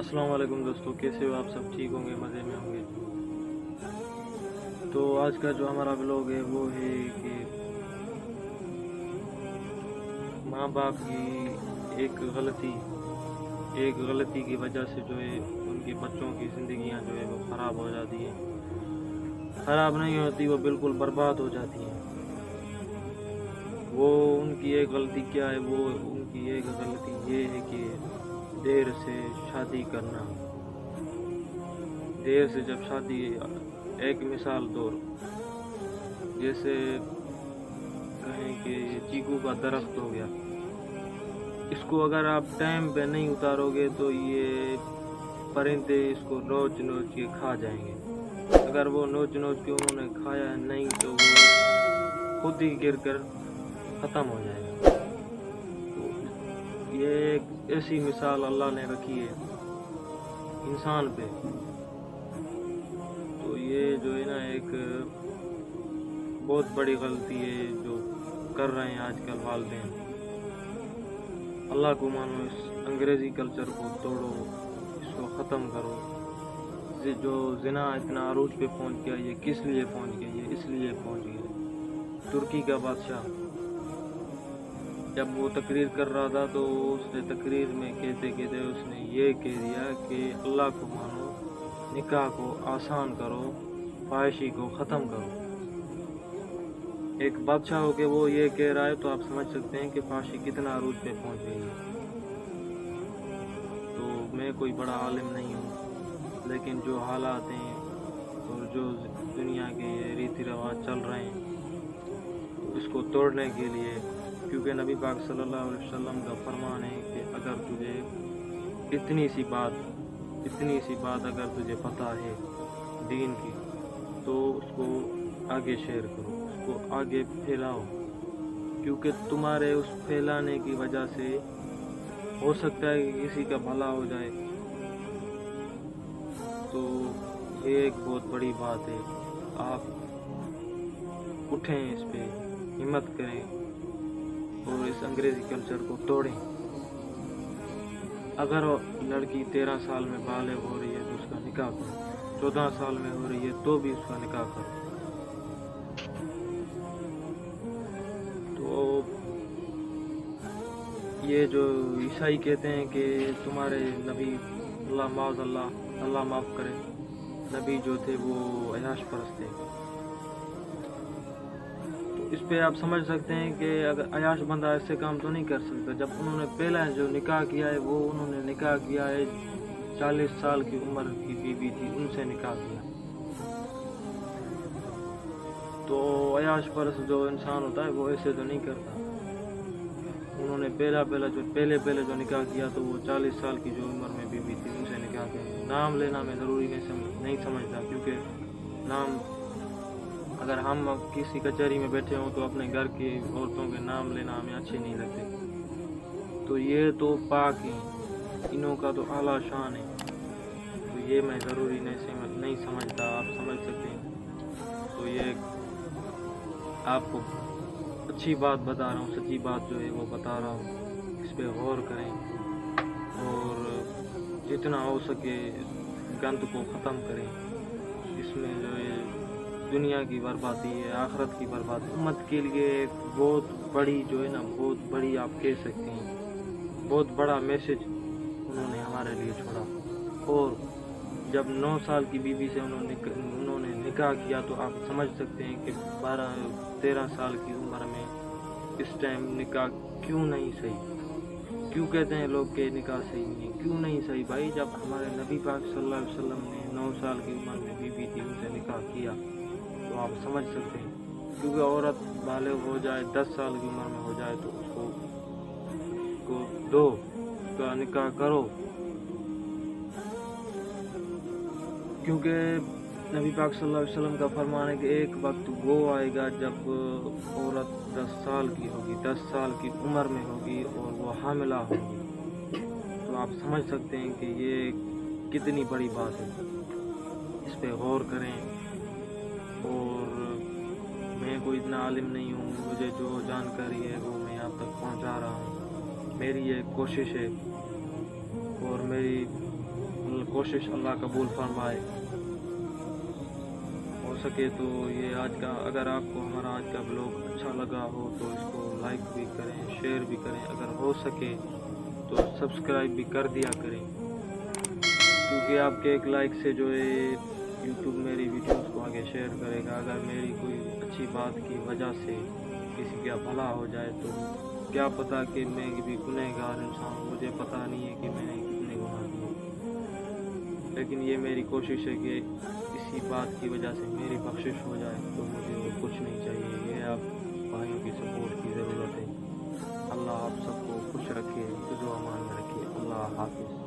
अस्सलाम वालेकुम दोस्तों, कैसे हो आप? सब ठीक होंगे, मज़े में होंगे। तो आज का जो हमारा व्लॉग है वो है कि माँ बाप की एक गलती की वजह से जो है उनके बच्चों की ज़िंदगियाँ जो है वो ख़राब हो जाती हैं। ख़राब नहीं होती, वो बिल्कुल बर्बाद हो जाती हैं। वो उनकी एक गलती क्या है? वो उनकी एक गलती ये है कि देर से शादी करना। देर से जब शादी, एक मिसाल तौर, जैसे कहें कि चीकू का दरख्त हो गया, इसको अगर आप टाइम पे नहीं उतारोगे तो ये परिंदे इसको नोच नोच के खा जाएंगे। अगर वो नोच नोच के उन्होंने खाया नहीं तो वो खुद ही गिर कर ख़त्म हो जाएगा। तो ये एक ऐसी मिसाल अल्लाह ने रखी है इंसान पे। तो ये जो है ना एक बहुत बड़ी गलती है जो कर रहे हैं आजकल वालिदैन। अल्लाह को मानो, इस अंग्रेज़ी कल्चर को तोड़ो, इसको ख़त्म करो। ये जो ज़िना इतना अरूज पे पहुंच गया, ये किस लिए पहुंच गया? ये इसलिए पहुंच गया। तुर्की का बादशाह जब वो तकरीर कर रहा था तो उसने तकरीर में कहते कहते उसने ये कह दिया कि अल्लाह को मानो, निकाह को आसान करो, फाहिशी को ख़त्म करो। एक बादशाह हो के वो ये कह रहा है तो आप समझ सकते हैं कि फाहिशी कितना अरूज पे पहुंच गई है। तो मैं कोई बड़ा आलिम नहीं हूँ, लेकिन जो हालात हैं और जो दुनिया के रीति रिवाज चल रहे हैं, तो इसको तोड़ने के लिए, क्योंकि नबी पाक सल्लल्लाहु अलैहि वसल्लम का फरमान है कि अगर तुझे इतनी सी बात अगर तुझे पता है दीन की, तो उसको आगे शेयर करो, उसको आगे फैलाओ, क्योंकि तुम्हारे उस फैलाने की वजह से हो सकता है कि किसी का भला हो जाए। तो ये एक बहुत बड़ी बात है। आप उठें, इस पे हिम्मत करें और इस अंग्रेज़ी कल्चर को तोड़ें। अगर लड़की 13 साल में बालिग हो रही है तो उसका निकाह करो, 14 साल में हो रही है तो भी उसका निकाह करो। तो ये जो ईसाई कहते हैं कि तुम्हारे नबी, अल्लाह माफ़ करे, नबी जो थे वो अयाश परस्त थे। तो इस पे आप समझ सकते हैं कि अगर अयाश बंदा ऐसे काम तो नहीं कर सकता। जब उन्होंने पहला जो निकाह किया है, वो उन्होंने निकाह किया है 40 साल की उम्र की बीवी थी, उनसे निकाह किया। तो अयाश परस्त जो इंसान होता है वो ऐसे तो नहीं करता। उन्होंने पहले जो निकाह किया तो वो 40 साल की जो उम्र में बीवी थी, उनसे निकाह किया। नाम लेना मैं ज़रूरी नहीं समझता, क्योंकि नाम, अगर हम किसी कचहरी में बैठे हों तो अपने घर की औरतों के नाम लेना हमें अच्छे नहीं लगते। तो ये तो पाक हैं, इनों का तो आला शान है। तो ये मैं ज़रूरी नहीं समझता, आप समझ सकते हैं। तो ये आपको अच्छी बात बता रहा हूँ, सच्ची बात जो है वो बता रहा हूँ। इस पे गौर करें और जितना हो सके गंद को ख़त्म करें। इसमें जो है दुनिया की बर्बादी है, आखिरत की बर्बादी, उम्मत के लिए एक बहुत बड़ी जो है ना, बहुत बड़ी आप कह सकते हैं, बहुत बड़ा मैसेज उन्होंने हमारे लिए छोड़ा। और जब 9 साल की बीवी से उन्होंने निकाह किया तो आप समझ सकते हैं कि 12-13 साल की उम्र में इस टाइम निकाह क्यों नहीं सही। क्यों कहते हैं लोग कि निकाह सही नहीं है? क्यों नहीं सही भाई? जब हमारे नबी पाक सल्लल्लाहु अलैहि वसल्लम ने 9 साल की उम्र में बीवी थी, उनसे निकाह किया, तो आप समझ सकते हैं। क्योंकि औरत बालिग हो जाए, 10 साल की उम्र में हो जाए तो उसको दो, उसका निकाह करो, क्योंकि नबी पाक सल्लल्लाहु अलैहि वसल्लम का फरमान है कि एक वक्त वो आएगा जब औरत 10 साल की होगी, 10 साल की उम्र में होगी और वो हामिला होगी। तो आप समझ सकते हैं कि ये कितनी बड़ी बात है। इस पे गौर करें। और मैं कोई इतना आलिम नहीं हूँ, मुझे जो जानकारी है वो मैं आप तक पहुँचा रहा हूँ। मेरी ये कोशिश है और मेरी कोशिश अल्लाह कबूल फरमाए। हो सके तो ये आज का, अगर आपको हमारा आज का ब्लॉग अच्छा लगा हो तो इसको लाइक भी करें, शेयर भी करें, अगर हो सके तो सब्सक्राइब भी कर दिया करें, क्योंकि आपके एक लाइक से जो है यूट्यूब मेरी वीडियोस को आगे शेयर करेगा। अगर मेरी कोई अच्छी बात की वजह से किसी का भला हो जाए तो क्या पता कि मैं भी गुनहगार इंसान हूँ, मुझे पता नहीं है कि मैंने कितने गुनाह किए, लेकिन ये मेरी कोशिश है कि इसी बात की वजह से मेरी बख्शिश हो जाए, तो मुझे और कुछ नहीं चाहिए। ये आप भाइयों की सपोर्ट की ज़रूरत है। अल्लाह आप सबको खुश रखे, जो अमान में रखे। अल्लाह हाफिज़।